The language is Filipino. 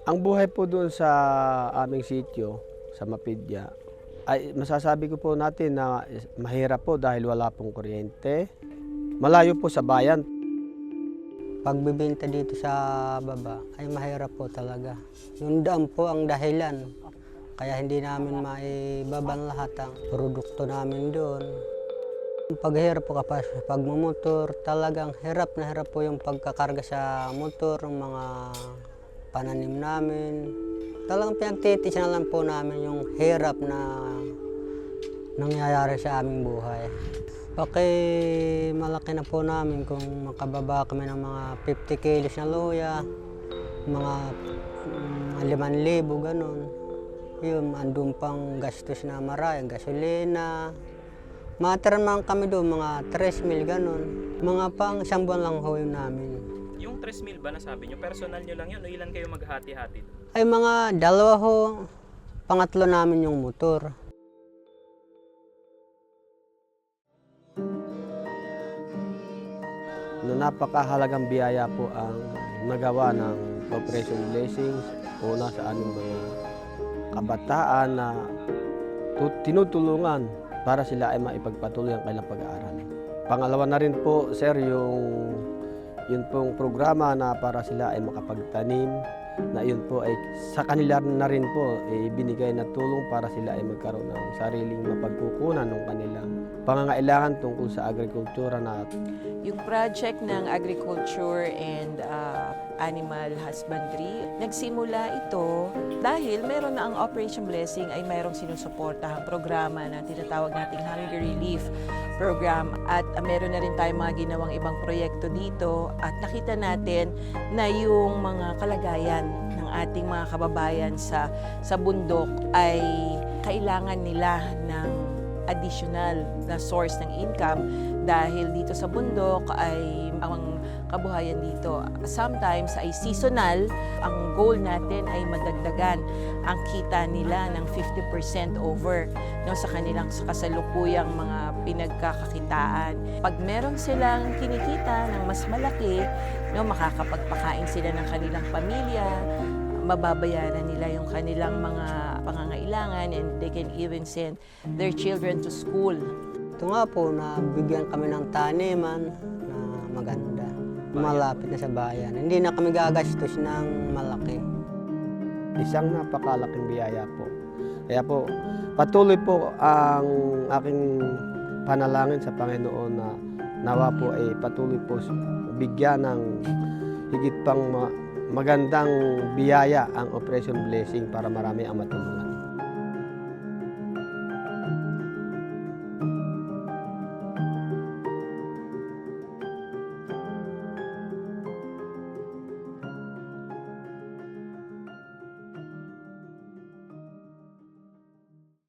Ang buhay po doon sa aming sitio, sa Mapidya, ay masasabi ko po natin na mahirap po dahil wala pong kuryente. Malayo po sa bayan. Pagbibenta dito sa baba ay mahirap po talaga. Yung dam po ang dahilan. Kaya hindi namin maibaban lahat ang produkto namin doon. Paghirap po kapag pagmumotor, talagang hirap na hirap po yung pagkakarga sa motor, ng mga pananim namin. Talagang pinagtitis na lang po namin yung hirap na nangyayari sa aming buhay. Malaki na po namin kung makababa kami ng mga 50 kilos na luya, mga 5,000, ganun. Yun, andun pang gastos na marami, gasolina. Matirman kami doon, mga 3,000, ganun. Mga pang isang buwan lang ho yun namin. Yung 3,000 ba nasabi nyo, personal nyo lang yun o ilan kayo maghati-hati? Ay mga 2 ho, pangatlo namin yung motor. Na napakahalagang biyaya po ang nagawa ng Operation Blessings. Una sa aming mga kabataan na tinutulungan para sila ay maipagpatuloy ang kanilang pag-aaral. Pangalawa na rin po, sir, yun pong programa na para sila ay makapagtanim, na yun po ay sa kanila na rin po binigay na tulong para sila ay magkaroon ng sariling mapagkukunan ng kanilang pangangailangan tungkol sa agrikultura na Yung project ng agriculture and animal husbandry, nagsimula ito dahil meron na ang Operation Blessing ay mayroong sinusuportahang programa na tinatawag nating Hunger Relief Program at meron na rin tayong mga ginawang ibang proyekto dito at nakita natin na yung mga kalagayan ng ating mga kababayan sa bundok ay kailangan nila ng additional na source ng income dahil dito sa bundok ay ang kabuhayan dito sometimes ay seasonal. Ang goal natin ay madagdagan ang kita nila ng 50% over sa kanilang kasalukuyang mga pinagkakakitaan. Pag meron silang kinikita ng mas malaki, makakapagpakain sila ng kanilang pamilya, mababayaran nila yung kanilang mga pangangailangan and they can even send their children to school. Ito nga po, nabigyan kami ng taniman na maganda. Malapit na sa bayan. Hindi na kami gagastos ng malaki. isang napakalaking biyaya po. Kaya po, patuloy po ang aking panalangin sa Panginoon na nawa po ay patuloy po bigyan ng higit pang magandang biyaya ang Operation Blessing para marami ang matulungan.